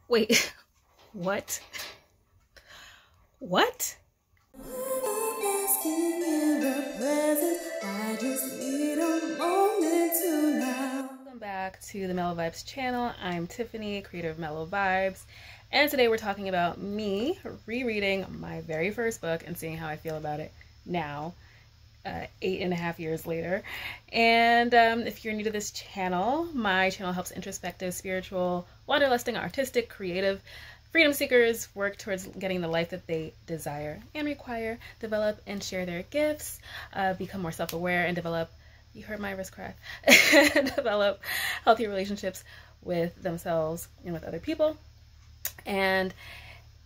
Wait, what? What? Welcome back to the Mellow Vibes channel. I'm Tiffany, creator of Mellow Vibes, and today we're talking about me rereading my very first book and seeing how I feel about it now, 8.5 years later. And if you're new to this channel, my channel helps introspective, spiritual, wanderlusting, artistic, creative, freedom seekers work towards getting the life that they desire and require, develop and share their gifts, become more self-aware, and develop, you heard my wrist crack, develop healthy relationships with themselves and with other people. And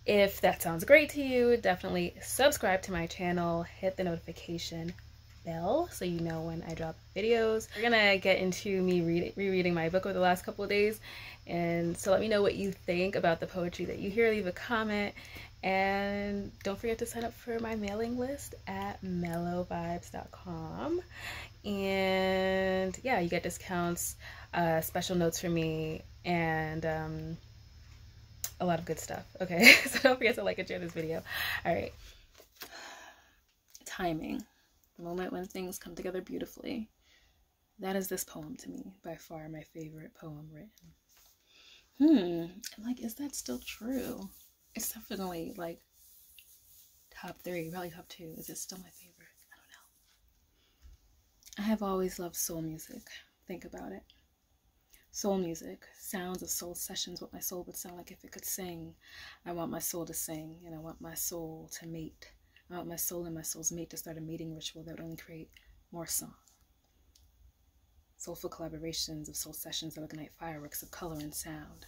if that sounds great to you, definitely subscribe to my channel, hit the notification bell so you know when I drop videos. We're gonna get into me rereading my book over the last couple of days, and so let me know what you think about the poetry that you hear. Leave a comment, and don't forget to sign up for my mailing list at mellowvibes.com. And yeah, you get discounts, special notes from me, and a lot of good stuff. Okay, so don't forget to like and share this video. All right. Timing. The moment when things come together beautifully. That is this poem to me. By far my favorite poem written. Like, is that still true? It's definitely like top 3, probably top 2. Is it still my favorite? I don't know. I have always loved soul music. Think about it. Soul music, sounds of soul sessions, what my soul would sound like if it could sing. I want my soul to sing, and I want my soul to mate. I want my soul and my soul's mate to start a mating ritual that would only create more song. Soulful collaborations of soul sessions that ignite fireworks of color and sound.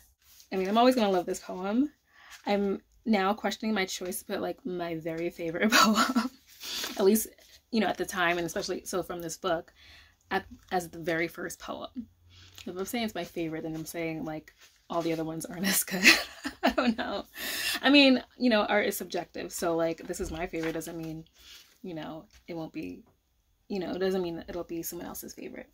I mean, I'm always going to love this poem. I'm now questioning my choice to put like my very favorite poem, at least, you know, at the time, and especially so from this book, as the very first poem. If I'm saying it's my favorite, then I'm saying like all the other ones aren't as good. I don't know. I mean, you know, art is subjective. So like, this is my favorite doesn't mean, you know, it won't be, you know, it doesn't mean that it'll be someone else's favorite.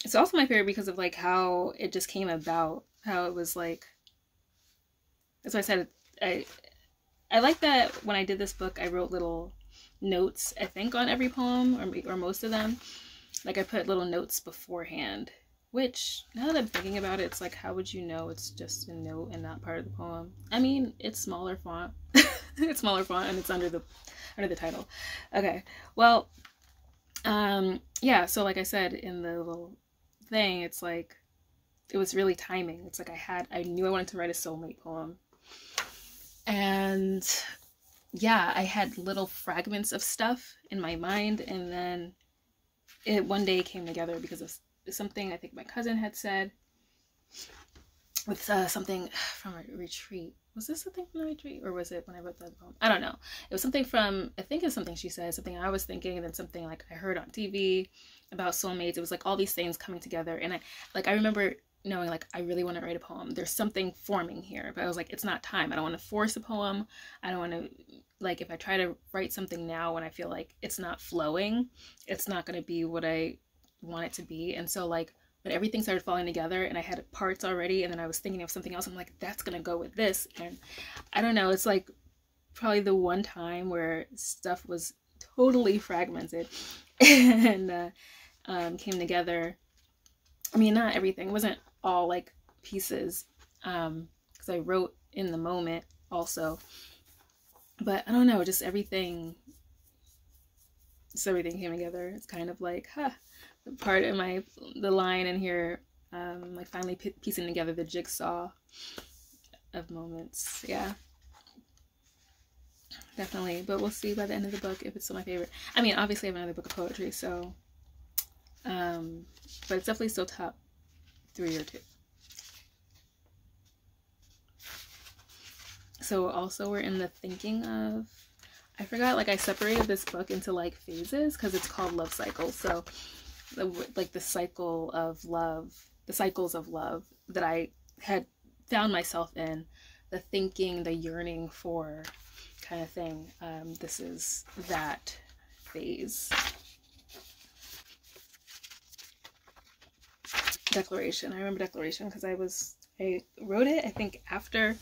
It's also my favorite because of like how it just came about, how it was like, that's why I said, I like that when I did this book, I wrote little notes, I think, on every poem or most of them. Like I put little notes beforehand, which now that I'm thinking about it, it's like, how would you know it's just a note and not part of the poem? I mean, it's smaller font. It's smaller font and it's under the title. Okay, well, yeah, so like I said in the little thing, it's like, it was really timing. It's like I knew I wanted to write a soulmate poem. And yeah, I had little fragments of stuff in my mind, and then it one day came together because of something I think my cousin had said with something from a retreat. Was this something from the retreat, or was it when I wrote that poem? I don't know. It was something from, I think it's something she said, something I was thinking, and then something like I heard on TV about soulmates. It was like all these things coming together, and I remember knowing like I really want to write a poem. There's something forming here, but I was like, it's not time. I don't want to force a poem. I don't want to, like, if I try to write something now when I feel like it's not flowing, it's not going to be what I want it to be. And so like, but everything started falling together and I had parts already, and then I was thinking of something else. I'm like, that's going to go with this. And I don't know, it's like probably the one time where stuff was totally fragmented and came together. I mean, not everything. It wasn't all like pieces, because I wrote in the moment also. But I don't know, just everything came together. It's kind of like, the part of the line in here, like finally piecing together the jigsaw of moments. Yeah, definitely. But we'll see by the end of the book if it's still my favorite. I mean, obviously I have another book of poetry, so, but it's definitely still top 3 or 2. So also we're in the thinking of, I forgot, like I separated this book into like phases because it's called Love Cycles. So like the cycle of love, the cycles of love that I had found myself in, the thinking, the yearning for kind of thing. This is that phase. Declaration. I remember Declaration because I wrote it, I think, after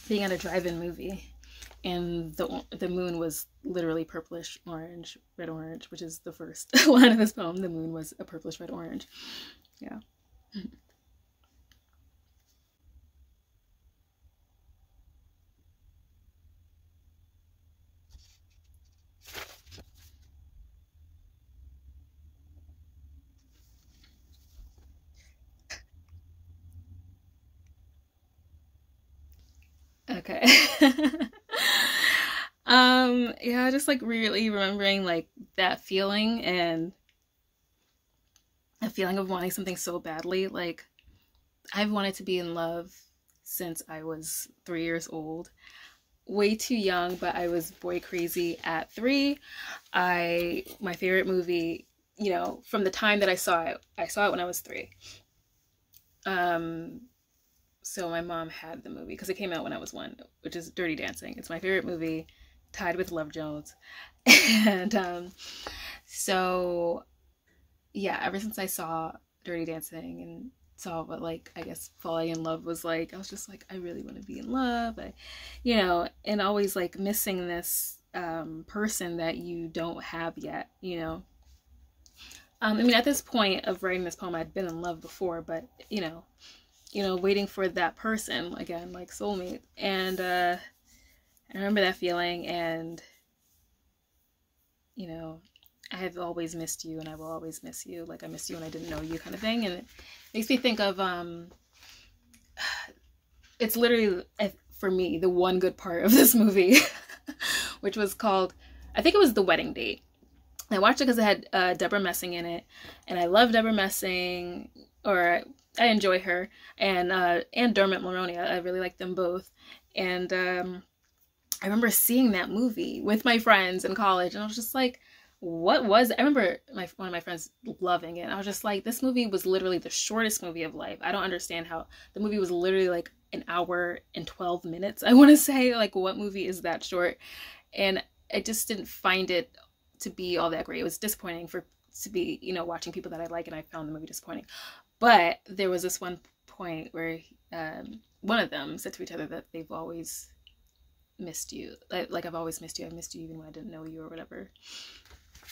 being at a drive-in movie, and the moon was literally purplish orange, red orange, which is the first line of this poem. The moon was a purplish red orange. Yeah. Okay. Yeah, just like really remembering like that feeling, and a feeling of wanting something so badly. Like, I've wanted to be in love since I was 3 years old. Way too young, but I was boy crazy at 3. My favorite movie, you know, from the time that I saw it when I was 3. So my mom had the movie because it came out when I was 1, which is Dirty Dancing. It's my favorite movie, tied with Love Jones. And so yeah, ever since I saw Dirty Dancing and saw what, like, I guess falling in love was like, I was just like, I really want to be in love. You know, and always like missing this person that you don't have yet, you know. I mean, at this point of writing this poem, I'd been in love before, but you know, waiting for that person again, like soulmate. And I remember that feeling, and you know, I have always missed you, and I will always miss you. Like, I missed you and I didn't know you, kind of thing. And it makes me think of it's literally, for me, the one good part of this movie, which was called, I think it was The Wedding Date. I watched it because it had Deborah Messing in it, and I love Deborah Messing, or I enjoy her, and Dermot Mulroney. I really like them both. And I remember seeing that movie with my friends in college, and I was just like, what was it? I remember one of my friends loving it, and I was just like, this movie was literally the shortest movie of life. I don't understand how the movie was literally like an hour and 12 minutes. I want to say, like, what movie is that short? And I just didn't find it to be all that great. It was disappointing to be, you know, watching people that I like, and I found the movie disappointing. But there was this one point where one of them said to each other that they've always missed you. Like, I've always missed you. I missed you even when I didn't know you, or whatever.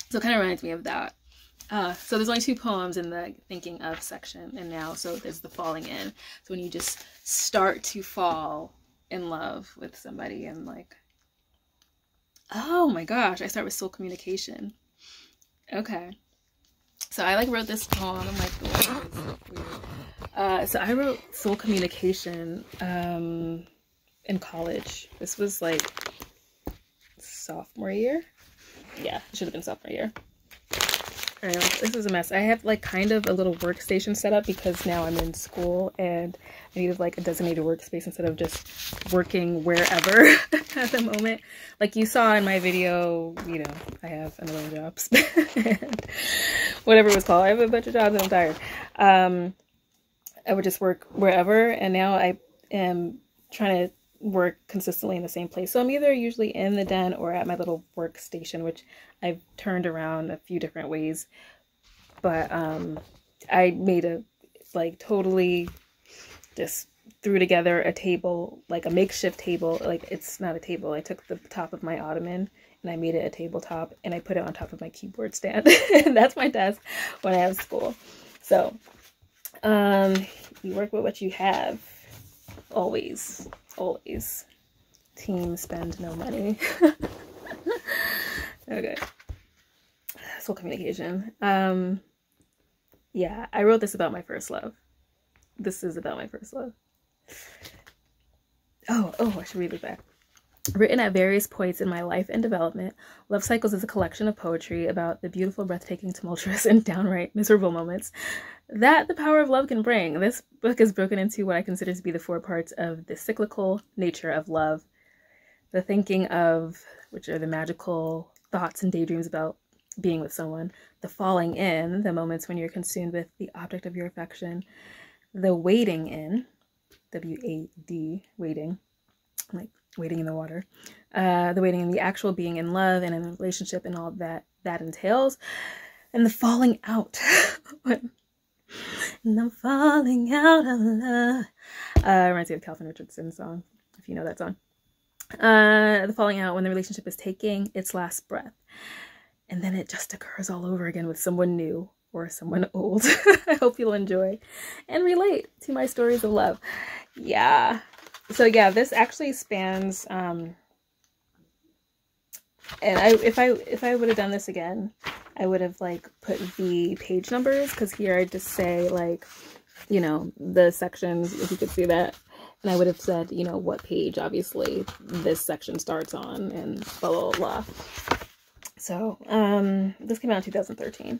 So it kind of reminds me of that. So there's only 2 poems in the thinking of section, and now, so there's the falling in. So when you just start to fall in love with somebody, and like, oh my gosh, I start with soul communication. Okay. So I like wrote this poem. I'm like, the weird. So I wrote soul communication in college. This was like sophomore year. Yeah, it should have been sophomore year. I know, this is a mess. I have like kind of a little workstation set up because now I'm in school and I needed like a designated workspace instead of just working wherever at the moment. Like you saw in my video, you know, I have a million jobs and whatever it was called. I have a bunch of jobs and I'm tired. I would just work wherever, and now I am trying to work consistently in the same place. So I'm either usually in the den or at my little workstation, which I've turned around a few different ways. But I made a like totally just threw together a table, like a makeshift table. Like, it's not a table. I took the top of my ottoman and I made it a tabletop, and I put it on top of my keyboard stand. And that's my desk when I have school. So you work with what you have. Always. Always. Team spend no money. Okay. Soul communication. Yeah, I wrote this about my first love. This is about my first love. Oh, I should read it back. Written at various points in my life and development, Love Cycles is a collection of poetry about the beautiful, breathtaking, tumultuous, and downright miserable moments that the power of love can bring. This book is broken into what I consider to be the 4 parts of the cyclical nature of love. The thinking of, which are the magical thoughts and daydreams about being with someone. The falling in, the moments when you're consumed with the object of your affection. The wading in, W-A-D, wading, like wading in the water. The wading in the actual being in love and in a relationship and all that entails. And the falling out. And I'm falling out of love. Reminds me of Calvin Richardson's song, if you know that song. The falling out when the relationship is taking its last breath. And then it just occurs all over again with someone new or someone old. I hope you'll enjoy and relate to my stories of love. Yeah. So yeah, this actually spans, and if I would have done this again, I would have like put the page numbers, because here I just say like, you know, the sections, if you could see that. And I would have said, you know, what page obviously this section starts on and blah, blah, blah. So, this came out in 2013.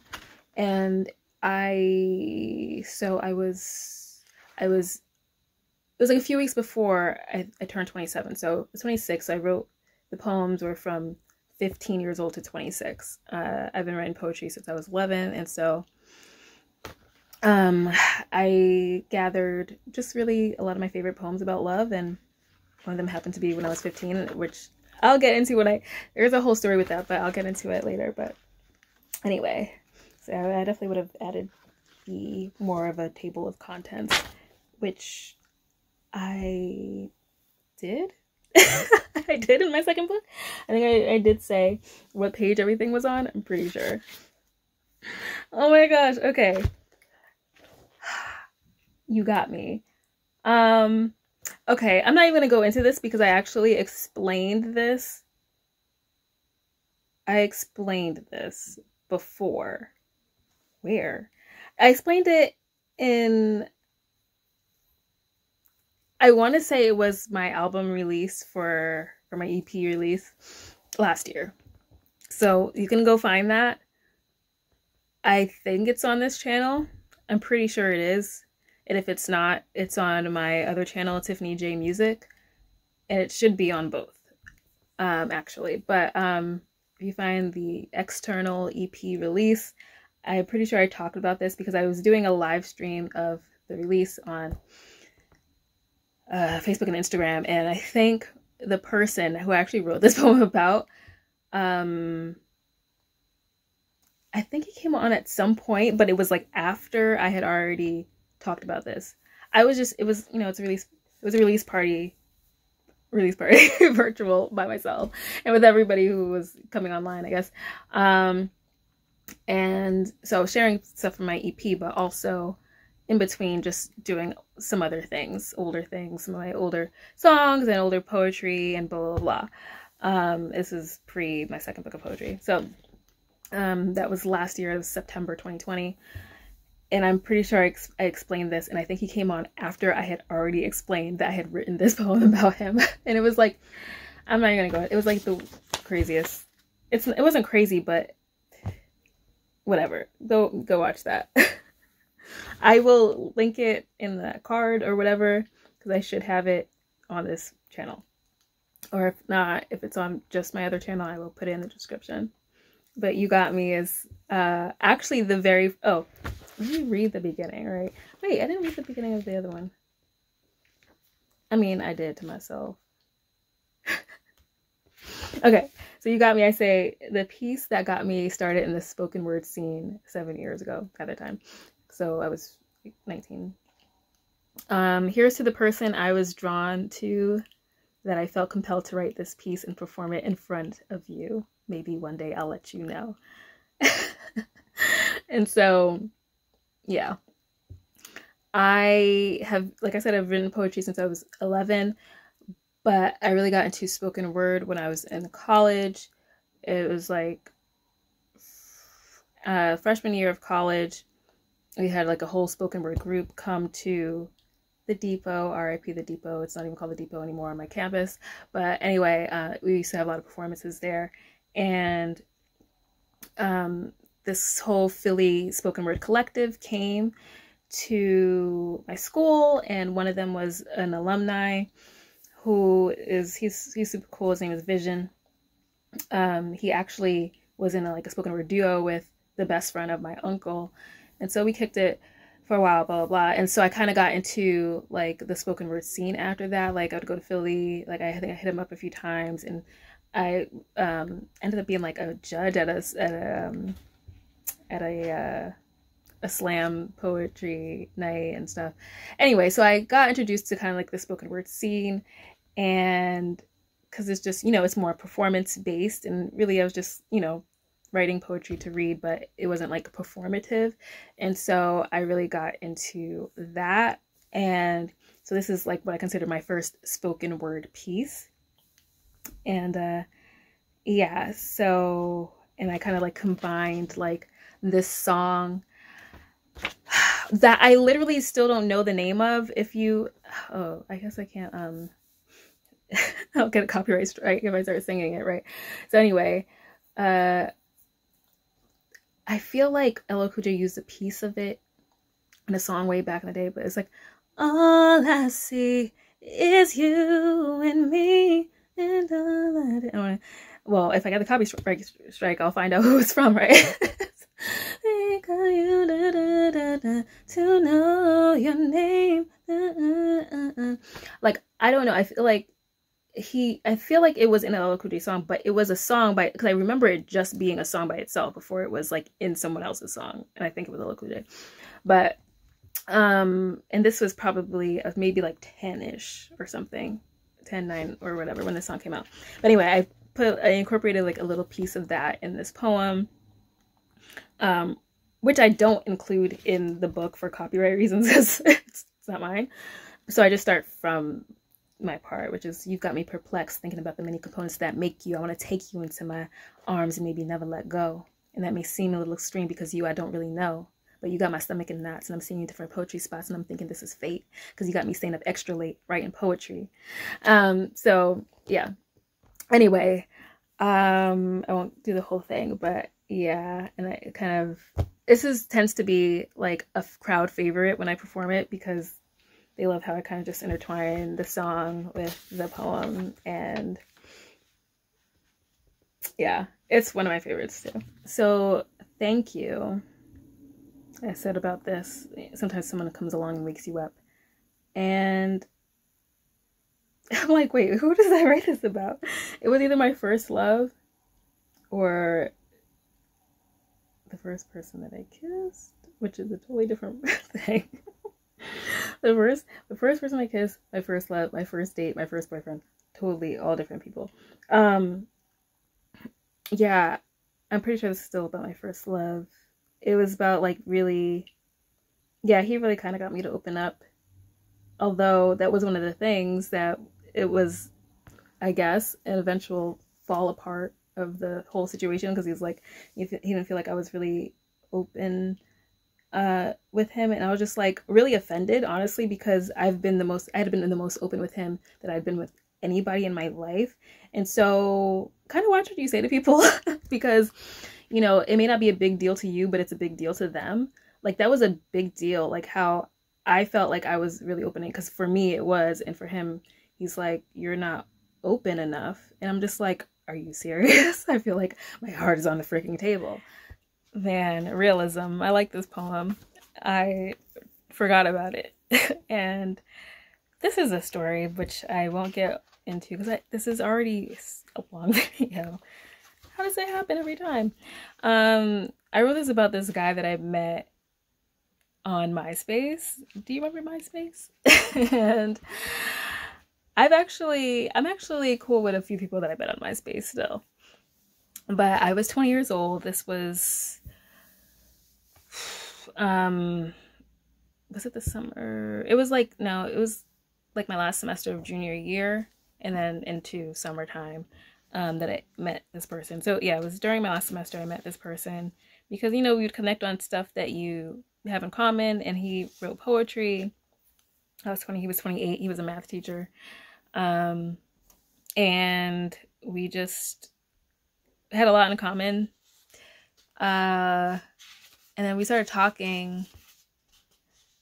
And it was like a few weeks before I turned 27. So 26, I wrote, the poems were from 15 years old to 26. I've been writing poetry since I was 11. And so I gathered just really a lot of my favorite poems about love. And one of them happened to be when I was 15, which I'll get into there's a whole story with that, but I'll get into it later. But anyway, so I definitely would have added more of a table of contents, which I did. I did in my second book. I think I did say what page everything was on. I'm pretty sure. Oh my gosh. Okay. You got me. Okay, I'm not even gonna go into this because I actually explained this. I explained this before. Where? I explained it in, I want to say it was my album release for my EP release last year. So you can go find that. I think it's on this channel. I'm pretty sure it is. And if it's not, it's on my other channel, Tiffany J Music. And it should be on both, actually. But if you find the external EP release, I'm pretty sure I talked about this because I was doing a live stream of the release on Facebook and Instagram. And I think the person who I actually wrote this poem about, I think he came on at some point, but it was like after I had already talked about this. It was, you know, it was a release party virtual by myself and with everybody who was coming online, I guess. And so sharing stuff from my EP, but also in between just doing some other things, some of my older songs and older poetry and blah, blah, blah. This is pre my second book of poetry. So that was last year, September 2020. And I'm pretty sure I explained this, and I think he came on after I had already explained that I had written this poem about him. And it was like, I'm not even gonna go, it was like the craziest. It wasn't crazy, but whatever. Go watch that. I will link it in the card or whatever, because I should have it on this channel. Or if not, if it's on just my other channel, I will put it in the description. But You Got Me is actually the very, oh, let me read the beginning, right? Wait, I didn't read the beginning of the other one. I mean, I did to myself. Okay, so You Got Me, I say, the piece that got me started in the spoken word scene 7 years ago at the time. So I was 19. Here's to the person I was drawn to, that I felt compelled to write this piece and perform it in front of you. Maybe one day I'll let you know. And so, yeah. I have, like I said, I've written poetry since I was 11, but I really got into spoken word when I was in college. It was like freshman year of college. We had like a whole spoken word group come to the Depot, RIP the Depot. It's not even called the Depot anymore on my campus. But anyway, we used to have a lot of performances there. And this whole Philly spoken word collective came to my school, and one of them was an alumni who is, he's super cool. His name is Vision. He actually was in a spoken word duo with the best friend of my uncle. And so we kicked it for a while, blah, blah, blah. And so I kind of got into like the spoken word scene after that. Like I would go to Philly, like I think I hit him up a few times, and I ended up being like a judge at a a slam poetry night and stuff. Anyway, so I got introduced to kind of like the spoken word scene, and because it's just, you know, it's more performance based, and really I was just, you know, writing poetry to read, but it wasn't like performative. And so I really got into that. And so this is like what I consider my first spoken word piece. And yeah, so, and I kind of like combined like this song that I literally still don't know the name of. If you, oh, I guess I can't, I'll get a copyright strike if I start singing it, right? So anyway, I feel like LL Cool J used a piece of it in a song way back in the day, but it's like, all I see is you and me, and all I well, if I get the copyright strike, I'll find out who it's from, right? Think of you, da, da, da, da, to know your name. Like, I don't know. I feel like it was in an LL Cool J song, but it was a song by, because I remember it just being a song by itself before it was like in someone else's song, and I think it was LL Cool J. But and this was probably maybe like 10-ish or something, 10, 9 or whatever when this song came out. But anyway, I incorporated like a little piece of that in this poem, which I don't include in the book for copyright reasons because it's not mine. So I just start from my part, which is, you've got me perplexed, thinking about the many components that make you. I want to take you into my arms and maybe never let go. And that may seem a little extreme because I don't really know. But you got my stomach in knots, and I'm seeing you different poetry spots, and I'm thinking this is fate because you got me staying up extra late writing poetry. So yeah. Anyway, I won't do the whole thing, but yeah, and I kind of, tends to be like a crowd favorite when I perform it because they love how I kind of just intertwine the song with the poem, and yeah, it's one of my favorites too. So thank you. I said about this, sometimes someone comes along and wakes you up, and I'm like, wait, who does I write this about? It was either my first love or the first person that I kissed, which is a totally different thing. The first person I kissed, my first love, my first date, my first boyfriend, totally all different people. Yeah, I'm pretty sure this is still about my first love. It was about like really, yeah, he really kind of got me to open up. Although that was one of the things that it was, I guess, an eventual fall apart of the whole situation, because he was like, he didn't feel like I was really open with him, and I was just like really offended, honestly, because I had been the most open with him that I'd been with anybody in my life. And so kind of watch what you say to people because, you know, it may not be a big deal to you, but it's a big deal to them. Like, that was a big deal, like how I felt like I was really opening, because for me it was, and for him, he's like, you're not open enough. And I'm just like, are you serious? I feel like my heart is on the freaking table. Man, realism. I like this poem. I forgot about it. And this is a story which I won't get into because this is already a long video. How does that happen every time? I wrote this about this guy that I met on MySpace. Do you remember MySpace? And I'm actually cool with a few people that I met on MySpace still. But I was 20 years old. This was it the summer? It was like, no, it was like my last semester of junior year, and then into summertime that I met this person. So yeah, it was during my last semester I met this person because, you know, we would connect on stuff that you have in common, and he wrote poetry. I was 20, he was 28, he was a math teacher. And we just had a lot in common. And then we started talking,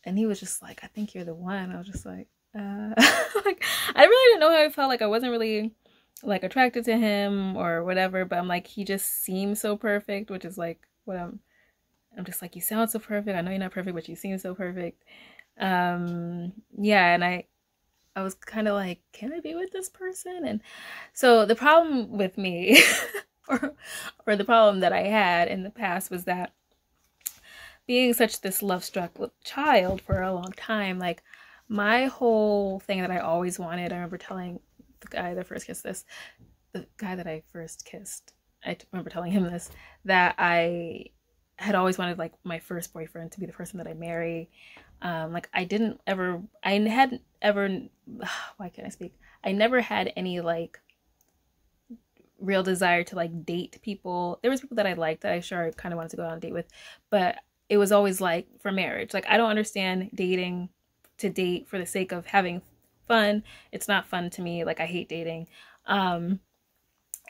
and he was just like, I think you're the one. I was just like, like, I really didn't know how I felt. Like, I wasn't really like attracted to him or whatever, but I'm like, he just seems so perfect, which is like what I'm just like, you sound so perfect. I know you're not perfect, but you seem so perfect. Yeah, and I was kind of like, can I be with this person? And so the problem with me or the problem that I had in the past was that being such this love-struck child for a long time, like my whole thing that I always wanted, I remember telling the guy that first kissed this, the guy that I first kissed, I remember telling him this, that I had always wanted like my first boyfriend to be the person that I marry. Like I hadn't ever, why can't I speak? I never had any like real desire to like date people. There was people that I liked that I sure kind of wanted to go on a date with, but it was always like for marriage. Like I don't understand dating to date for the sake of having fun. It's not fun to me. Like I hate dating.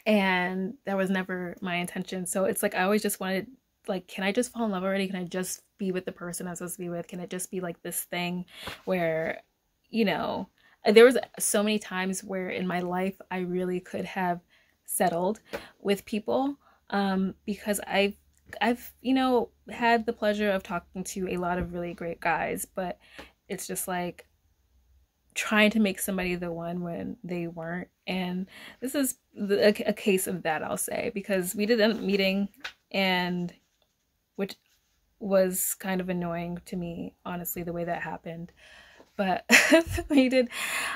And that was never my intention. So it's like I always just wanted, like, can I just fall in love already? Can I just be with the person I'm supposed to be with? Can it just be like this thing where, you know, there was so many times where in my life I really could have settled with people, because I've you know, had the pleasure of talking to a lot of really great guys, but it's just like trying to make somebody the one when they weren't. And this is a case of that, I'll say, because we did end up meeting, and which was kind of annoying to me, honestly, the way that happened. But we did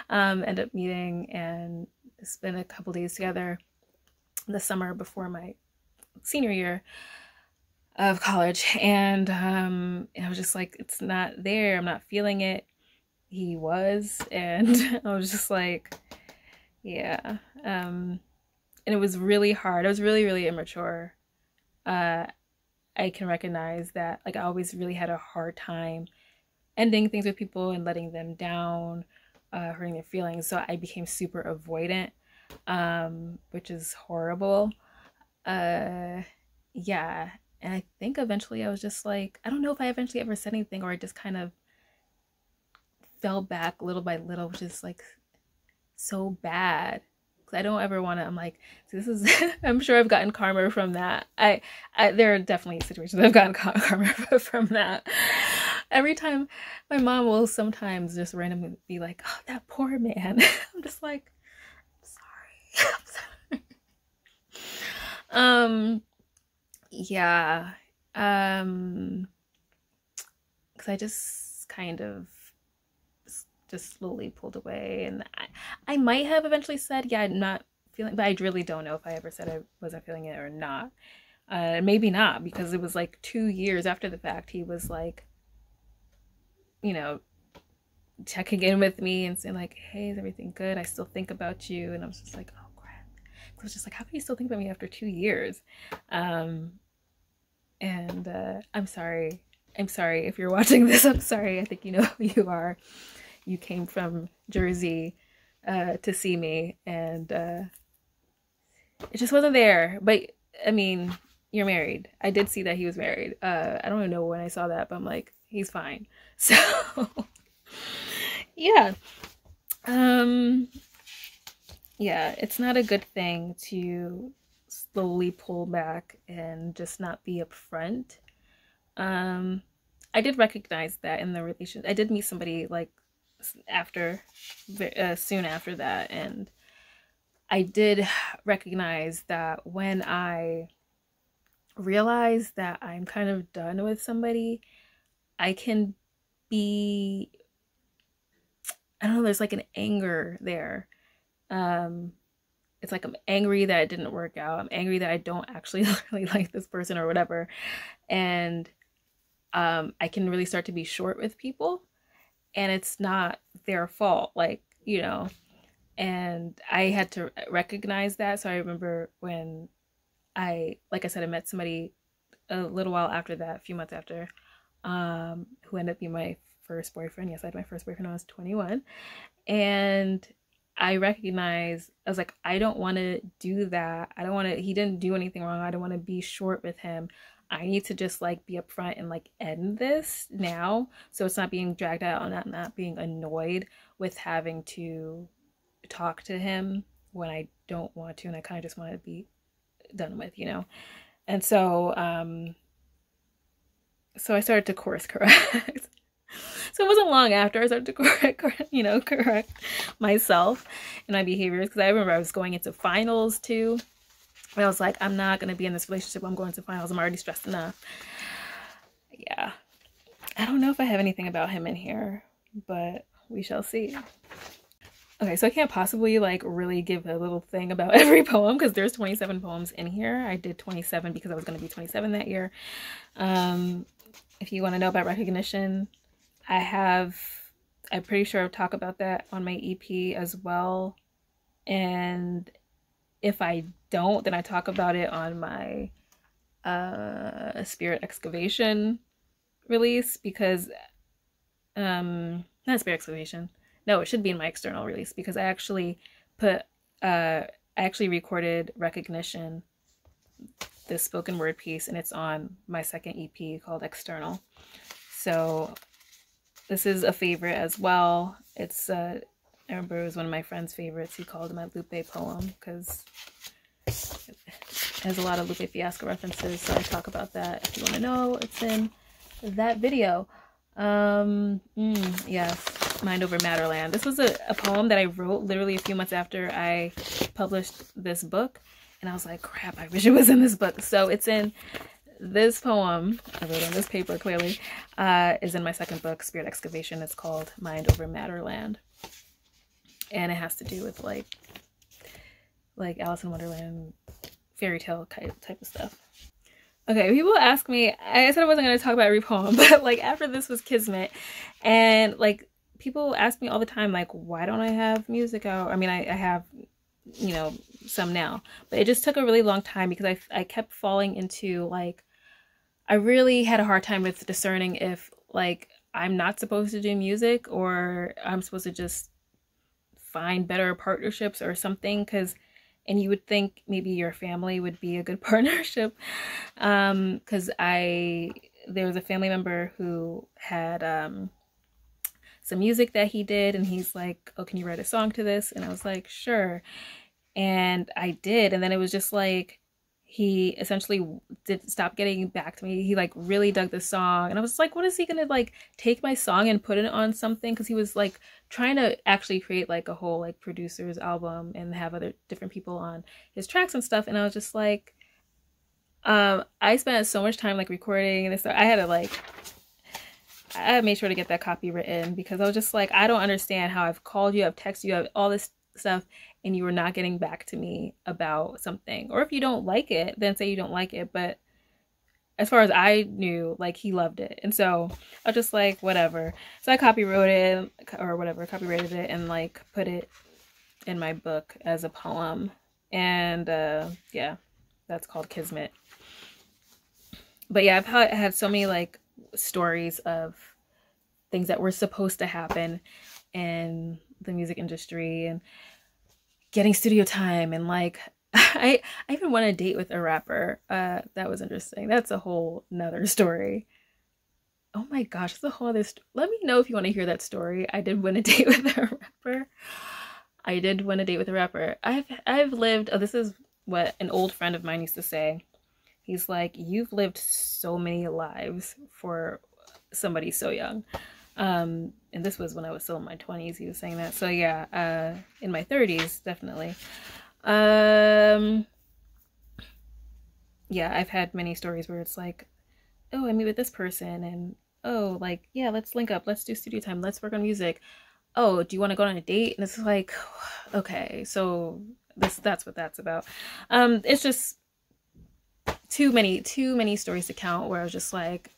end up meeting and spend a couple days together the summer before my senior year of college. And I was just like, it's not there. I'm not feeling it. He was, and I was just like, yeah. And it was really hard. I was really, really immature. I can recognize that, like, I always really had a hard time ending things with people and letting them down, hurting their feelings. So I became super avoidant, which is horrible. Yeah. And I think eventually I was just like, I don't know if I eventually ever said anything, or I just kind of fell back little by little, which is like so bad. I don't ever want to, I'm like, so this is, I'm sure I've gotten karma from that. There are definitely situations I've gotten karma from that. Every time my mom will sometimes just randomly be like, oh, that poor man. I'm just like, I'm sorry. Yeah. Because I just kind of just slowly pulled away, and I might have eventually said, yeah, I'm not feeling, but I really don't know if I ever said I wasn't feeling it or not. Maybe not, because it was like 2 years after the fact. He was like, you know, checking in with me and saying like, hey, is everything good? I still think about you. And I was just like, oh crap. I was just like, how can you still think about me after 2 years? And I'm sorry if you're watching this. I'm sorry. I think you know who you are. You came from Jersey to see me, and it just wasn't there. But I mean, you're married. I did see that he was married. I don't even know when I saw that, but I'm like, he's fine. So yeah. Yeah, it's not a good thing to slowly pull back and just not be upfront. I did recognize that in the relationship. I did meet somebody like after, soon after that, and I did recognize that when I realize that I'm kind of done with somebody, I can be, I don't know, there's like an anger there. It's like I'm angry that it didn't work out. I'm angry that I don't actually really like this person or whatever. And I can really start to be short with people, and it's not their fault, like, you know. And I had to recognize that. So I remember when like I said, I met somebody a little while after that, a few months after, who ended up being my first boyfriend. Yes, I had my first boyfriend when I was 21. And I recognized, I was like, I don't want to do that. I don't want to, he didn't do anything wrong. I don't want to be short with him. I need to just like be upfront and like end this now, so it's not being dragged out, and I'm not being annoyed with having to talk to him when I don't want to, and I kind of just want to be done with, you know. And so so I started to course correct. So it wasn't long after I started to correct myself and my behaviors, because I remember I was going into finals too. I was like, I'm not going to be in this relationship. I'm going to finals. I'm already stressed enough. yeah, I don't know if I have anything about him in here, but we shall see. Okay, so I can't possibly like really give a little thing about every poem because there's 27 poems in here. I did 27 because I was going to be 27 that year. If you want to know about recognition, I'm pretty sure I'll talk about that on my EP as well. And if I don't, then I talk about it on my Spirit Excavation release because, not Spirit Excavation. No, it should be in my external release because I actually recorded Recognition, this spoken word piece, and it's on my second EP called External. So this is a favorite as well. It's, I remember it was one of my friend's favorites. He called it my Lupe poem because it has a lot of Lupe Fiasco references. So I talk about that. If you want to know, it's in that video. Yes, Mind Over Matterland. This was a poem that I wrote literally a few months after I published this book, and I was like, crap, I wish it was in this book. So it's in this poem I wrote on this paper, clearly, is in my second book, Spirit Excavation. It's called Mind Over Matterland, and it has to do with like Alice in Wonderland fairy tale type of stuff. Okay, people ask me, I said I wasn't going to talk about every poem, but like after this was Kismet, and like people ask me all the time, like, why don't I have music out? I mean, I have, you know, some now, but it just took a really long time because I kept falling into like, I really had a hard time with discerning if like I'm not supposed to do music or I'm supposed to just find better partnerships or something, and you would think maybe your family would be a good partnership. Because there was a family member who had some music that he did, and he's like, oh, can you write a song to this? And I was like, sure. And I did. And then it was just like, he essentially did stop getting back to me. He like really dug the song, and I was like, what is he gonna like take my song and put it on something? Because he was like trying to actually create like a whole like producer's album and have other different people on his tracks and stuff. And I was just like, I spent so much time like recording this. I had made sure to get that copy written because I was just like, I don't understand how I've called you, I've texted you, I've all this stuff, and you were not getting back to me about something. Or if you don't like it, then say you don't like it. But as far as I knew, like, he loved it. And so I was just like, whatever. So I copyrighted it and like put it in my book as a poem. And yeah, that's called Kismet. But yeah, I've had so many like stories of things that were supposed to happen in the music industry and getting studio time, and like I even went on a date with a rapper. That was interesting. That's a whole nother story. Oh my gosh, that's a whole other let me know if you want to hear that story. I did win a date with a rapper. I've lived, oh, this is what an old friend of mine used to say. He's like, you've lived so many lives for somebody so young. And this was when I was still in my 20s, he was saying that. So yeah, in my 30s, definitely. Yeah, I've had many stories where it's like, oh, I meet with this person, and oh, like, yeah, let's link up, let's do studio time, let's work on music. Oh, do you want to go on a date? And it's like, okay, so that's what that's about. It's just too many stories to count where I was just like,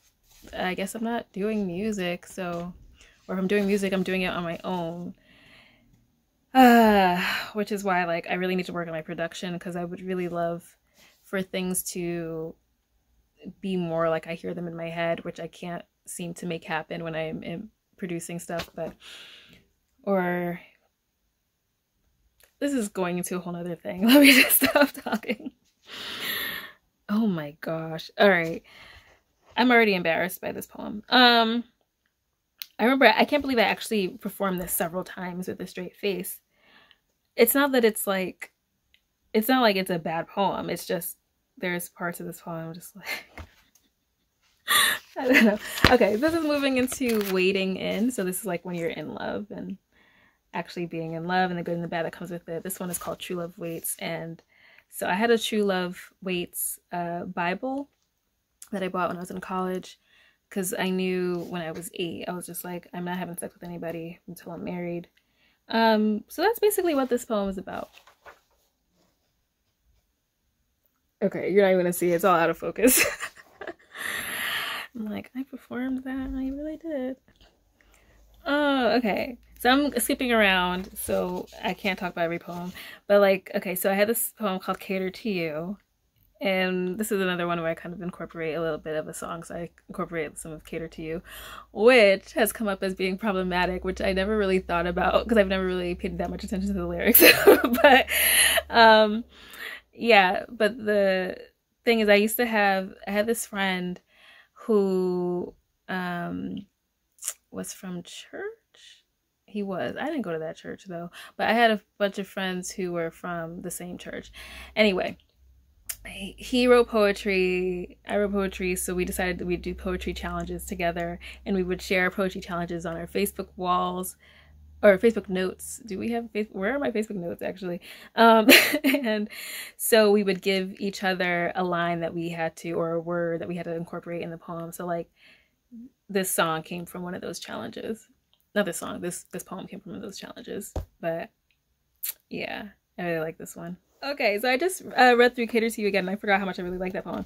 I guess I'm not doing music. So, or if I'm doing music, I'm doing it on my own. Which is why like I really need to work on my production, because I would really love for things to be more like I hear them in my head, which I can't seem to make happen when I'm producing stuff. But, or this is going into a whole nother thing. Let me just stop talking. Oh my gosh. All right. I'm already embarrassed by this poem. I remember, I can't believe I actually performed this several times with a straight face. It's not that it's like, it's not like it's a bad poem. It's just, there's parts of this poem I'm just like, I don't know. Okay, this is moving into waiting in. So this is like when you're in love and actually being in love and the good and the bad that comes with it. This one is called True Love Waits. And so I had a True Love Waits Bible that I bought when I was in college. because I knew when I was 8, I was just like, I'm not having sex with anybody until I'm married. So that's basically what this poem is about. Okay, you're not even gonna see it. It's all out of focus. I'm like, I performed that. I really did. Oh, okay. So I'm skipping around, so I can't talk about every poem. But like, okay, so I had this poem called Cater to You. And this is another one where I kind of incorporate a little bit of a song. So I incorporated some of Cater to You, which has come up as being problematic, which I never really thought about because I've never really paid that much attention to the lyrics. But yeah, but the thing is, I had this friend who was from church. He was. I didn't go to that church though, but I had a bunch of friends who were from the same church. Anyway, he wrote poetry, I wrote poetry, so we decided that we'd do poetry challenges together, and we would share poetry challenges on our Facebook walls or Facebook notes. Do we have Facebook? Where are my Facebook notes actually? And so we would give each other a line that we had to, or a word that we had to incorporate in the poem. So like this song came from one of those challenges. Not this song, this poem came from one of those challenges. But yeah, I really like this one. Okay, so I just read through Cater to You again, and I forgot how much I really like that poem.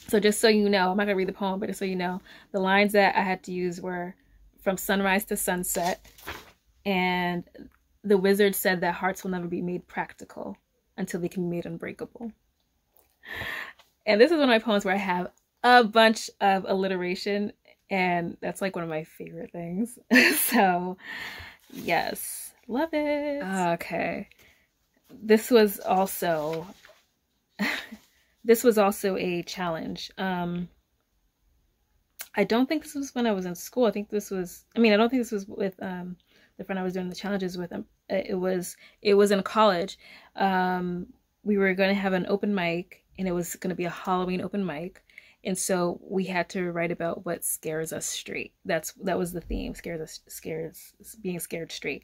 So just so you know, I'm not going to read the poem, but just so you know, the lines that I had to use were from sunrise to sunset, and the wizard said that hearts will never be made practical until they can be made unbreakable. And this is one of my poems where I have a bunch of alliteration, and that's like one of my favorite things. So yes, love it. Okay. This was also a challenge. I don't think this was when I was in school. I think this was, I don't think this was with the friend I was doing the challenges with. It was in college. We were going to have an open mic, and it was going to be a Halloween open mic. And so we had to write about what scares us straight. That was the theme, being scared straight.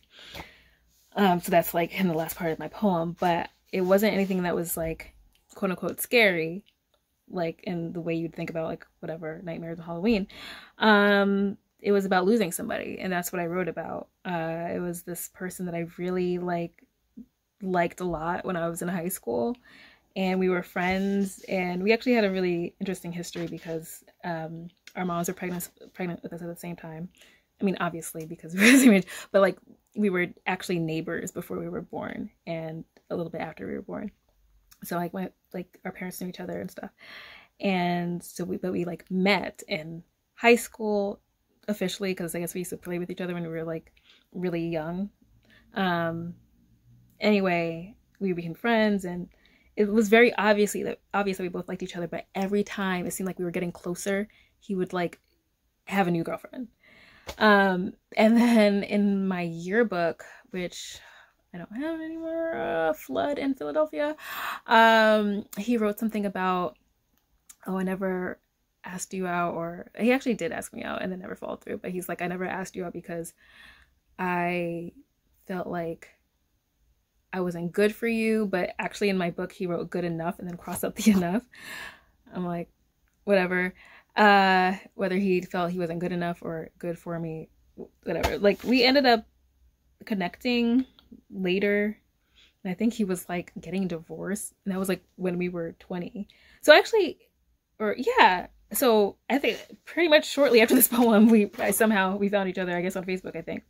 So that's like in the last part of my poem, but it wasn't anything that was like quote unquote scary, like in the way you'd think about like whatever nightmares of Halloween. It was about losing somebody, and that's what I wrote about. It was this person that I really liked a lot when I was in high school, and we were friends, and we actually had a really interesting history because our moms were pregnant with us at the same time. Obviously because we were the same age, but like we were actually neighbors before we were born and a little bit after we were born. So like our parents knew each other and stuff. And so we like met in high school officially, because I guess we used to play with each other when we were like really young. Anyway, we became friends, and it was very obvious that we both liked each other, but every time it seemed like we were getting closer, he would like have a new girlfriend. And then in my yearbook, which I don't have anymore, flood in Philadelphia, he wrote something about, oh, I never asked you out, or he actually did ask me out and then never followed through, but he's like, I never asked you out because I felt like I wasn't good for you. But actually in my book he wrote good enough and then crossed out the enough. I'm like, whatever. Whether he felt he wasn't good enough or good for me, whatever. Like we ended up connecting later, and I think he was like getting divorced, and that was like when we were 20. So actually, or yeah, so I think pretty much shortly after this poem we found each other, I guess on Facebook, I think.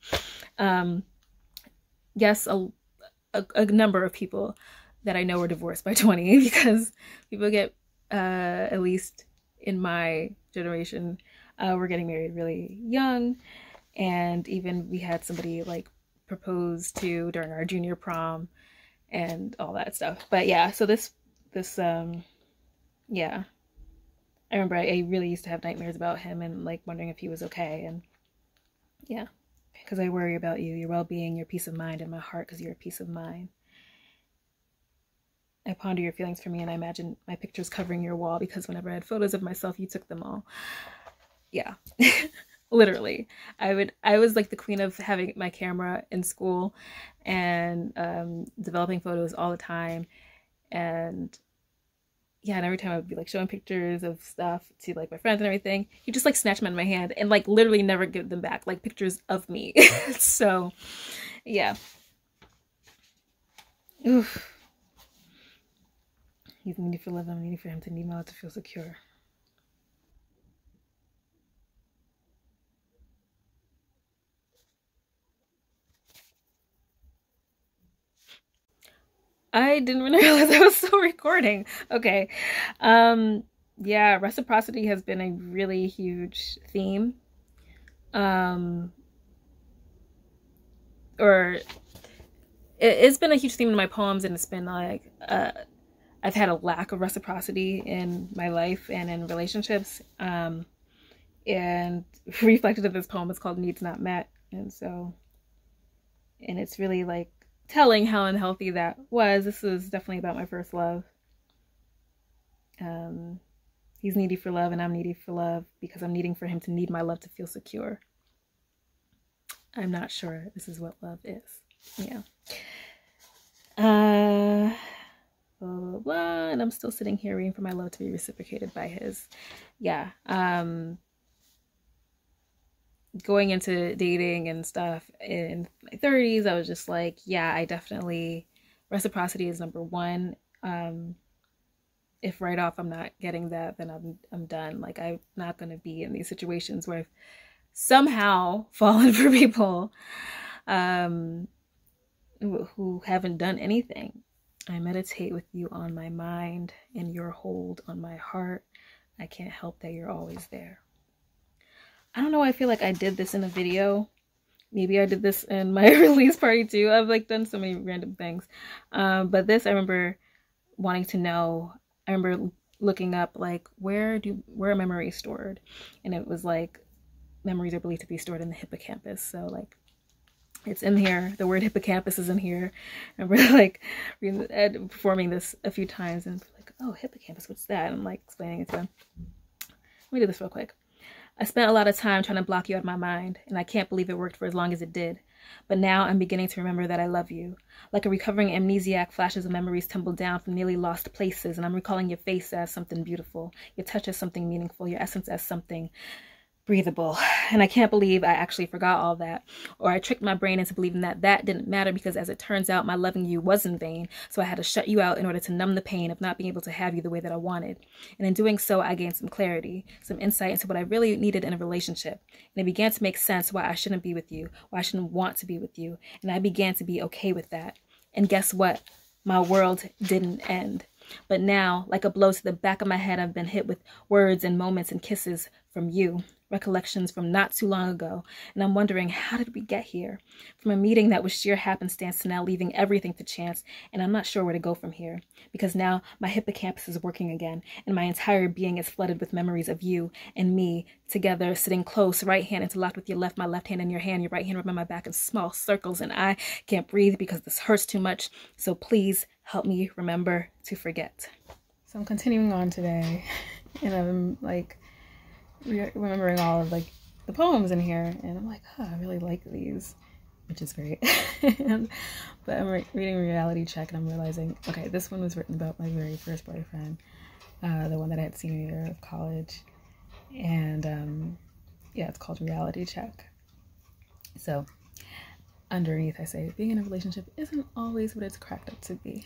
Yes, a number of people that I know were divorced by 20, because people get at least in my generation, we're getting married really young. And even we had somebody like propose to during our junior prom and all that stuff. But yeah, so this yeah, I remember I really used to have nightmares about him and like wondering if he was okay. And yeah, because I worry about you, your well-being, your peace of mind, and my heart because you're a piece of mine. I ponder your feelings for me, and I imagine my pictures covering your wall, because whenever I had photos of myself, you took them all. Yeah, literally. I was like the queen of having my camera in school and developing photos all the time. And yeah, and every time I would be like showing pictures of stuff to like my friends and everything, he just like snatch them out of my hand and like literally never give them back, like pictures of me. So yeah. Oof. He's needy for love. I'm needy for him to need my love to feel secure. I didn't realize I was still recording. Okay. Yeah, reciprocity has been a really huge theme. Or it's been a huge theme in my poems, and it's been like I've had a lack of reciprocity in my life and in relationships. And reflected in this poem, it's called Needs Not Met. And it's really like telling how unhealthy that was. This was definitely about my first love. He's needy for love and I'm needy for love because I'm needing for him to need my love to feel secure. I'm not sure this is what love is. Yeah. Blah, blah, blah. And I'm still sitting here waiting for my love to be reciprocated by his. Yeah. Going into dating and stuff in my 30s, I was just like, yeah, I definitely, reciprocity is number one. If right off I'm not getting that, then I'm done. Like, I'm not going to be in these situations where I've somehow fallen for people who haven't done anything. I meditate with you on my mind and your hold on my heart. I can't help that you're always there. I don't know why I feel like I did this in a video. Maybe I did this in my release party too. I've like done so many random things. But this, I remember wanting to know. I remember looking up like where are memories stored? And it was like memories are believed to be stored in the hippocampus. So like it's in here. The word hippocampus is in here. And we're like performing this a few times and like, oh, hippocampus, what's that? And I'm like explaining it to them. Let me do this real quick. I spent a lot of time trying to block you out of my mind, and I can't believe it worked for as long as it did. But now I'm beginning to remember that I love you. Like a recovering amnesiac, flashes of memories tumble down from nearly lost places, and I'm recalling your face as something beautiful, your touch as something meaningful, your essence as something breathable. And I can't believe I actually forgot all that, or I tricked my brain into believing that that didn't matter because as it turns out, my loving you was in vain. So I had to shut you out in order to numb the pain of not being able to have you the way that I wanted. And in doing so, I gained some clarity, some insight into what I really needed in a relationship. And it began to make sense why I shouldn't be with you, why I shouldn't want to be with you. And I began to be okay with that. And guess what? My world didn't end. But now, like a blow to the back of my head, I've been hit with words and moments and kisses from you. Recollections from not too long ago, and I'm wondering, how did we get here? From a meeting that was sheer happenstance to now leaving everything to chance, and I'm not sure where to go from here, because now my hippocampus is working again, and my entire being is flooded with memories of you and me together, sitting close, right hand interlocked with your left, my left hand in your hand, your right hand rubbing my back in small circles, and I can't breathe because this hurts too much, so please help me remember to forget. So I'm continuing on today, and I'm like, remembering all of like the poems in here, and I'm like, oh, I really like these, which is great. But I'm reading Reality Check, and I'm realizing, okay, this one was written about my very first boyfriend, the one that I had senior year of college, and yeah, it's called Reality Check. So underneath I say, being in a relationship isn't always what it's cracked up to be.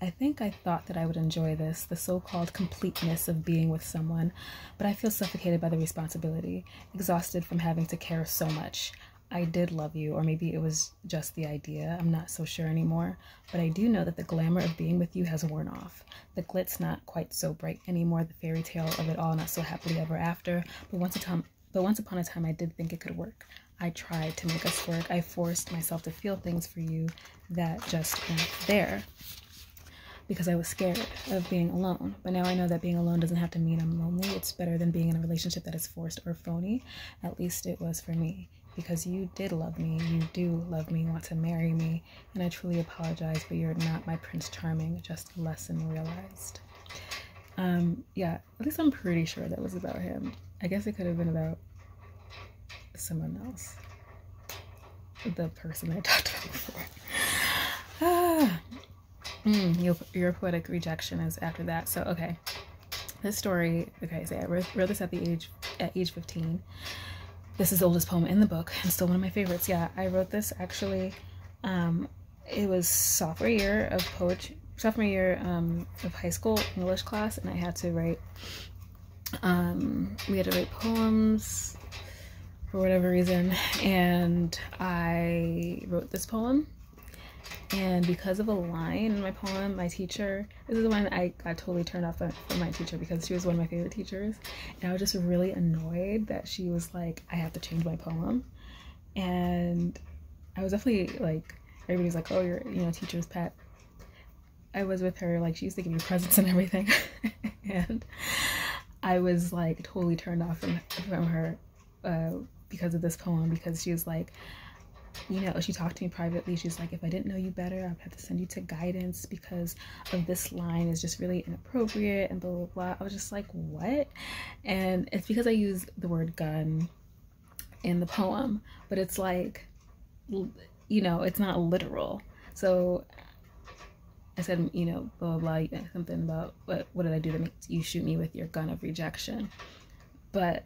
I think I thought that I would enjoy this, the so-called completeness of being with someone, but I feel suffocated by the responsibility, exhausted from having to care so much. I did love you, or maybe it was just the idea, I'm not so sure anymore, but I do know that the glamour of being with you has worn off. The glit's not quite so bright anymore, the fairy tale of it all not so happily ever after, but once upon a time I did think it could work. I tried to make us work. I forced myself to feel things for you that just weren't there, because I was scared of being alone. But now I know that being alone doesn't have to mean I'm lonely. It's better than being in a relationship that is forced or phony. At least it was for me, because you did love me. You do love me, want to marry me. And I truly apologize, but you're not my Prince Charming, just a lesson realized. Yeah, at least I'm pretty sure that was about him. I guess it could have been about someone else. The person I talked about before. Your poetic rejection is after that. So okay, this story, okay, so I wrote this at age 15. This is the oldest poem in the book and still one of my favorites. Yeah, I wrote this actually, it was sophomore year of high school English class, and I had to write, we had to write poems for whatever reason, and I wrote this poem. And because of a line in my poem, my teacher, this is the one I got totally turned off from my teacher because she was one of my favorite teachers. And I was just really annoyed that she was like, I have to change my poem. And I was definitely like, everybody's like, oh, you're, you know, teacher's pet. I was with her, like, she used to give me presents and everything. And I was like totally turned off from her because of this poem, because she was like, you know, she talked to me privately. She's like, if I didn't know you better, I would have to send you to guidance because of this line is just really inappropriate and blah, blah, blah. I was just like, what? And it's because I use the word gun in the poem, but it's like, you know, it's not literal. So I said, you know, blah, blah, blah, something about what did I do to make you shoot me with your gun of rejection? But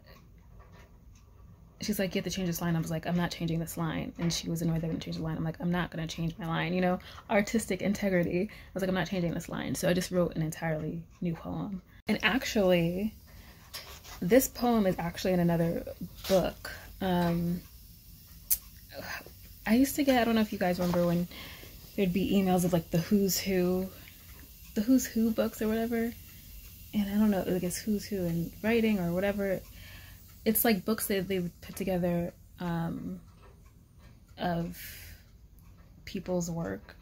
she's like, you have to change this line. I was like, I'm not changing this line. And she was annoyed that I didn't change the line. I'm like, I'm not going to change my line. You know, artistic integrity. I was like, I'm not changing this line. So I just wrote an entirely new poem. And actually, this poem is actually in another book. I used to get, I don't know if you guys remember when there'd be emails of like the who's who books or whatever. And I don't know, I guess who's who in writing or whatever. It's like books that they put together of people's work.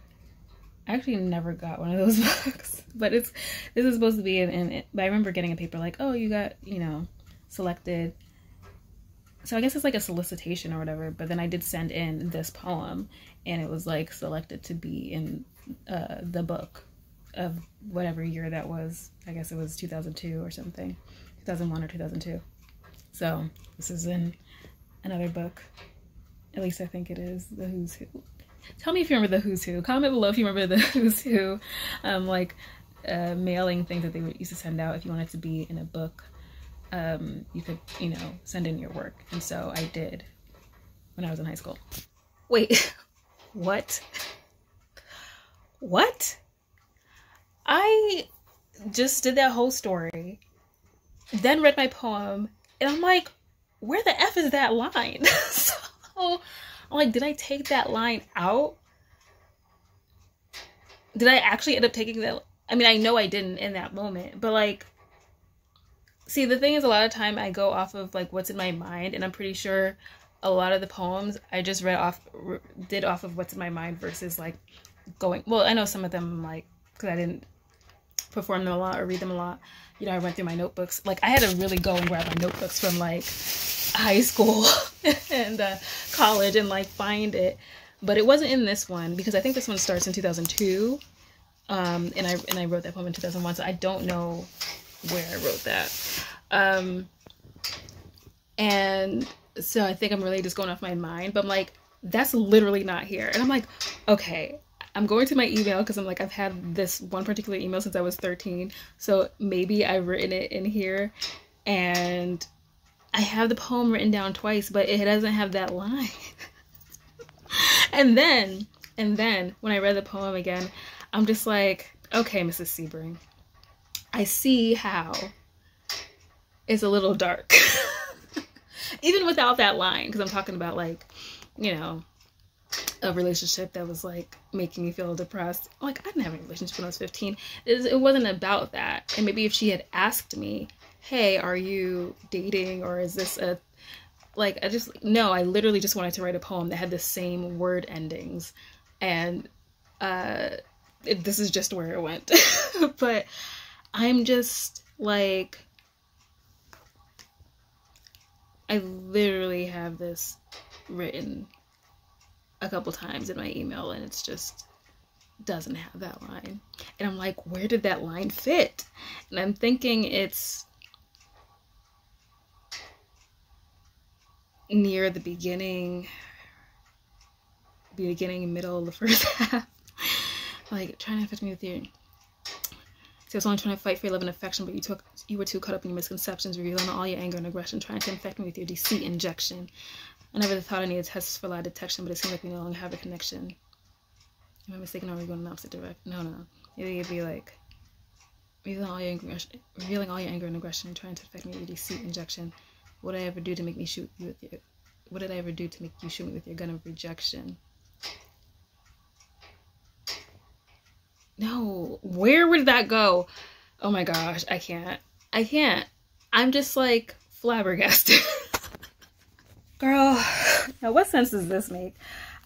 I actually never got one of those books, but this is supposed to be but I remember getting a paper like, oh, you got, you know, selected. So I guess it's like a solicitation or whatever, but then I did send in this poem and it was like selected to be in the book of whatever year that was. I guess it was 2002 or something, 2001 or 2002. So this is in another book. At least I think it is, the Who's Who. Tell me if you remember the Who's Who. Comment below if you remember the Who's Who, like mailing things that they would used to send out if you wanted to be in a book. You could, you know, send in your work. And so I did when I was in high school. Wait, what? What? I just did that whole story, then read my poem, and I'm like, where the F is that line? So I'm like, did I take that line out? Did I actually end up taking that? I mean, I know I didn't in that moment, but like, see, the thing is, a lot of time I go off of like what's in my mind, and I'm pretty sure a lot of the poems I just did off of what's in my mind versus like going, well, I know some of them, like, because I didn't perform them a lot or read them a lot, you know, I went through my notebooks. Like, I had to really go and grab my notebooks from like high school and college and like find it, but it wasn't in this one because I think this one starts in 2002, and I wrote that poem in 2001, so I don't know where I wrote that, and so I think I'm really just going off my mind, but I'm like, that's literally not here. And I'm like, okay, I'm going to my email because I'm like, I've had this one particular email since I was 13. So maybe I've written it in here and I have the poem written down twice, but it doesn't have that line. and then when I read the poem again, I'm just like, okay, Mrs. Sebring, I see how it's a little dark. Even without that line, because I'm talking about like, you know, a relationship that was like making me feel depressed. Like, I didn't have a relationship when I was 15. It wasn't about that. And maybe if she had asked me, hey, are you dating, or is this a, like, I literally just wanted to write a poem that had the same word endings, and this is just where it went. But I'm just like, I literally have this written a couple times in my email and it's just doesn't have that line. And I'm like, where did that line fit? And I'm thinking it's near the beginning, middle of the first half. like trying to infect me with your. So I was only trying to fight for your love and affection, but you were too caught up in your misconceptions, revealing all your anger and aggression, trying to infect me with your deceit injection. I never thought I needed tests for lie detection, but it seemed like we no longer have a connection. Am I mistaken, or are we going in the opposite direction? No. Maybe it'd be like revealing all your anger and aggression, trying to infect me with your deceit injection. What did I ever do to make me shoot you with your? What did I ever do to make you shoot me with your gun of rejection? No, where would that go? Oh my gosh, I can't. I'm just like flabbergasted. Girl, now what sense does this make?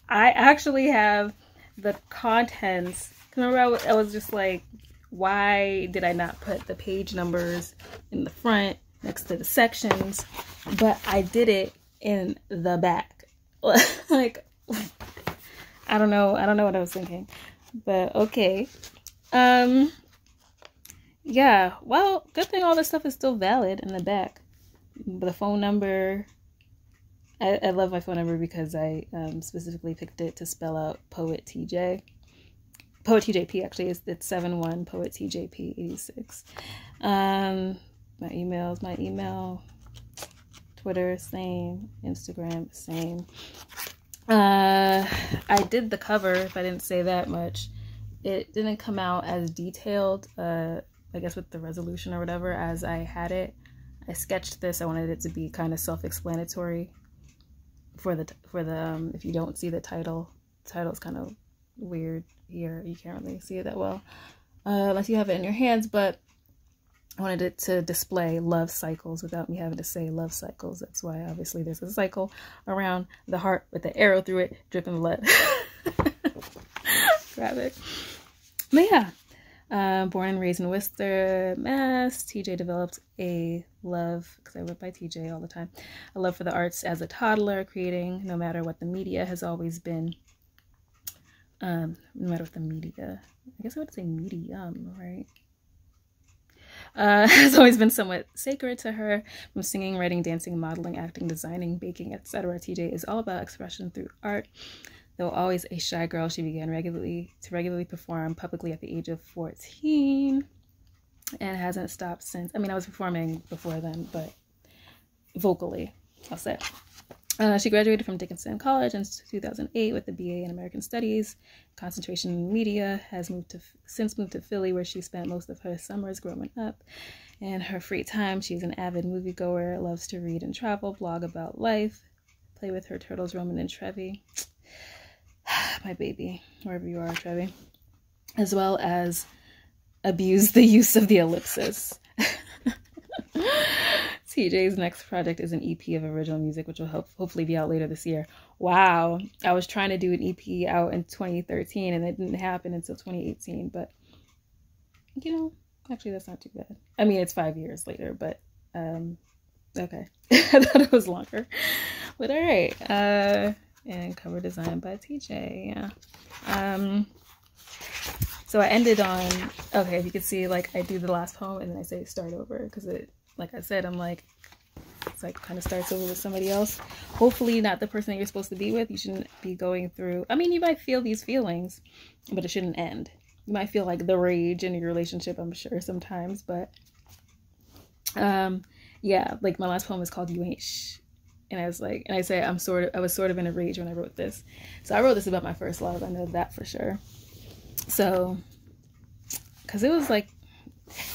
I actually have the contents. Remember I was just like, why did I not put the page numbers in the front next to the sections? But I did it in the back. Like, I don't know what I was thinking. But okay. Yeah, well, good thing all this stuff is still valid in the back. The phone number, I love my phone number because I specifically picked it to spell out Poet TJ. Poet TJP, actually, it's 71 Poet TJP 86. My email, Twitter, same, Instagram, same. I did the cover, if I didn't say that much. It didn't come out as detailed, I guess with the resolution or whatever, as I had it. I sketched this. I wanted it to be kind of self-explanatory for the if you don't see the title is kind of weird here. You can't really see it that well unless you have it in your hands, but I wanted it to display love cycles without me having to say love cycles. That's why obviously there's a cycle around the heart with the arrow through it, dripping blood. Grab it. But yeah, born and raised in Worcester, Mass. TJ developed a love, because I went by TJ all the time, a love for the arts as a toddler, creating no matter what the media has always been. No matter what the media, I guess I would say medium, right? Has always been somewhat sacred to her. From singing, writing, dancing, modeling, acting, designing, baking, etc. TJ is all about expression through art. Though always a shy girl, she began regularly perform publicly at the age of 14 and hasn't stopped since. I mean, I was performing before then, but vocally, I'll say. She graduated from Dickinson College in 2008 with a BA in American Studies, concentration in media, has since moved to Philly, where she spent most of her summers growing up. In her free time, she's an avid moviegoer, loves to read and travel, blog about life, play with her turtles, Roman and Trevi. My baby, wherever you are, Trevi. As well as abuse the use of the ellipsis. TJ's next project is an EP of original music, which will hopefully be out later this year. Wow. I was trying to do an EP out in 2013 and it didn't happen until 2018. But, you know, actually that's not too bad. I mean, it's 5 years later, but, okay. I thought it was longer. But all right. And cover design by TJ. Yeah. So I ended on, okay, if you can see, like, I do the last poem and then I say start over, because it, like I said, I'm like, it's like kind of starts over with somebody else. Hopefully not the person that you're supposed to be with. You shouldn't be going through, I mean, you might feel these feelings, but it shouldn't end. You might feel like the rage in your relationship, I'm sure, sometimes, but yeah, like my last poem is called You Ain't Sh. And I was like, and I say I was sort of in a rage when I wrote this. So I wrote this about my first love. I know that for sure. So, because it was like,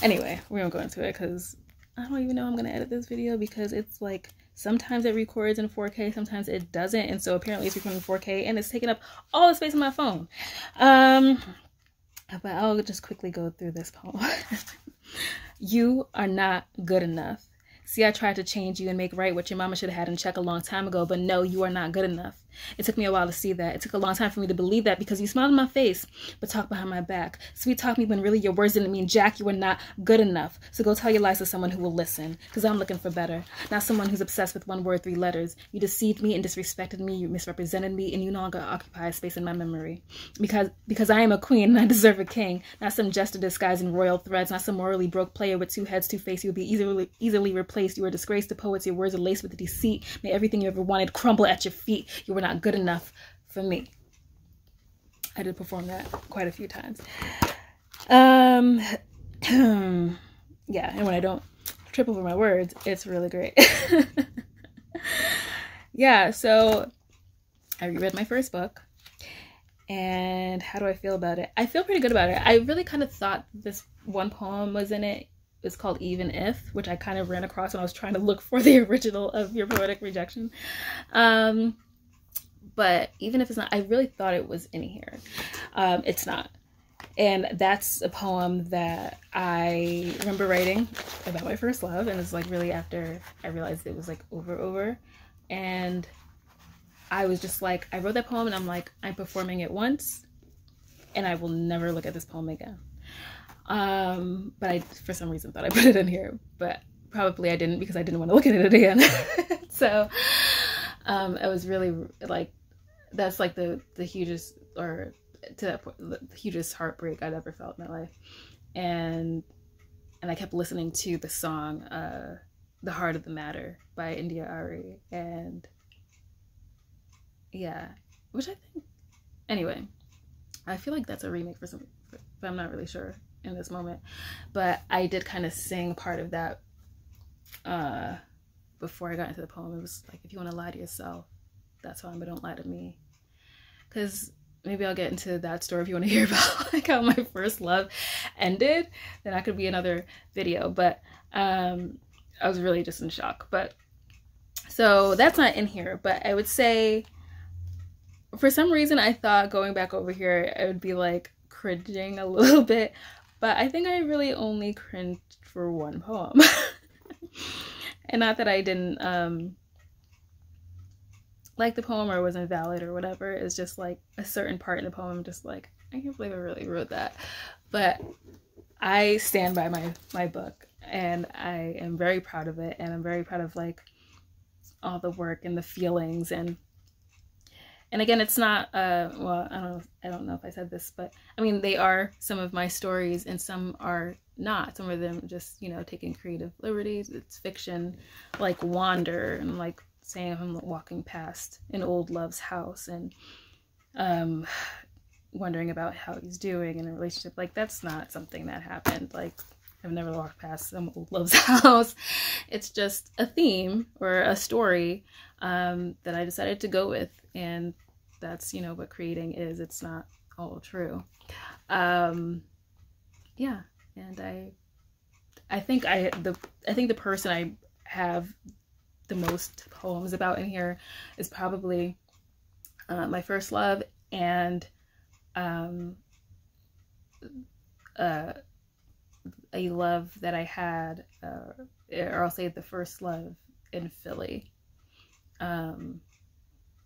anyway, we won't go into it because I don't even know I'm going to edit this video, because it's like, sometimes it records in 4K, sometimes it doesn't. And so apparently it's recording in 4K and it's taking up all the space on my phone. But I'll just quickly go through this poem. You are not good enough. See, I tried to change you and make right what your mama should have had in check a long time ago, but no, you are not good enough. It took me a while to see that. It took a long time for me to believe that, because you smiled in my face, but talk behind my back. Sweet talk me when really your words didn't mean jack. You were not good enough. So go tell your lies to someone who will listen, because I'm looking for better. Not someone who's obsessed with one word, 3 letters. You deceived me and disrespected me. You misrepresented me, and you no longer occupy a space in my memory. Because I am a queen and I deserve a king. Not some jester disguised in royal threads. Not some morally broke player with 2 heads, 2 faces. You'll be easily replaced. You are a disgrace to poets. Your words are laced with deceit. May everything you ever wanted crumble at your feet. You were not good enough for me. I did perform that quite a few times. Yeah, and when I don't trip over my words, it's really great. Yeah, so I reread my first book, and how do I feel about it? I feel pretty good about it. I really kind of thought this one poem was in it. It's called Even If, which I kind of ran across when I was trying to look for the original of Your Poetic Rejection. But even if it's not, I really thought it was in here. It's not. And that's a poem that I remember writing about my first love, and it's like really after I realized it was like over. And I was just like, I wrote that poem and I'm like, I'm performing it once and I will never look at this poem again. But I, for some reason, thought I put it in here, but probably I didn't because I didn't want to look at it again. So it was really like, that's like the hugest, or to that point, the hugest heartbreak I'd ever felt in my life. And I kept listening to the song The Heart of the Matter by India Ari, and yeah, which I think, anyway, I feel like that's a remake for some, but I'm not really sure in this moment. But I did kind of sing part of that before I got into the poem. It was like, if you want to lie to yourself, that's fine, but don't lie to me. Because maybe I'll get into that story if you want to hear about like how my first love ended. Then that could be another video. But I was really just in shock. But so that's not in here. But I would say, for some reason, I thought going back over here, I would be like cringing a little bit. But I think I really only cringed for one poem. And not that I didn't like the poem or wasn't valid or whatever. It's just like a certain part in the poem, I'm just like, I can't believe I really wrote that. But I stand by my book, and I am very proud of it, and I'm very proud of like all the work and the feelings. And again, it's not well, I don't know if I said this, but I mean, they are some of my stories and some are not. Some of them just, you know, taking creative liberties. It's fiction, like Wander, and like saying I'm walking past an old love's house and wondering about how he's doing in a relationship. Like, that's not something that happened. Like, I've never walked past some old love's house. It's just a theme or a story that I decided to go with, and that's, you know, what creating is. It's not all true. Yeah, and I think the person I have the most poems about in here is probably my first love, and a love that I had, or I'll say the first love in Philly,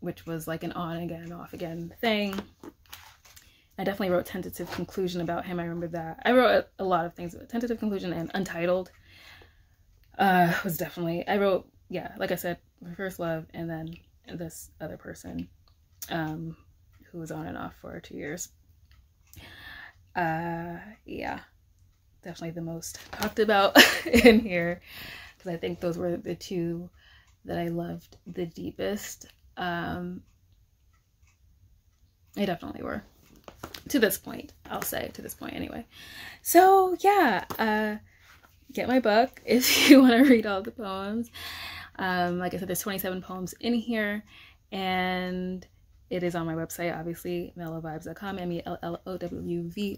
which was like an on again, off again thing. I definitely wrote Tentative Conclusion about him. I remember that. I wrote a lot of things about Tentative Conclusion, and Untitled was definitely, I wrote, yeah, like I said, my first love, and then this other person who was on and off for 2 years. Yeah, definitely the most talked about in here, because I think those were the two that I loved the deepest. They definitely were. To this point, I'll say, to this point anyway. So yeah, get my book if you want to read all the poems. Like I said, there's 27 poems in here, and it is on my website, obviously, mellowvybes.com, MELLOWVYBES,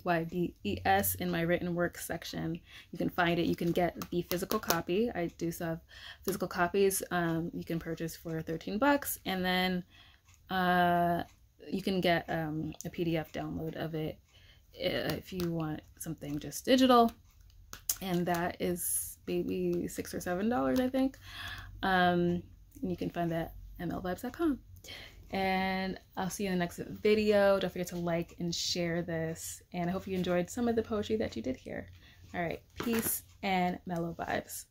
in my written work section. You can find it. You can get the physical copy. I do still have physical copies. You can purchase for $13, and then you can get a PDF download of it if you want something just digital, and that is maybe $6 or $7, I think. And you can find that at mellowvybes.com. And I'll see you in the next video. Don't forget to like and share this, and I hope you enjoyed some of the poetry that you did hear. All right, peace and mellow vibes.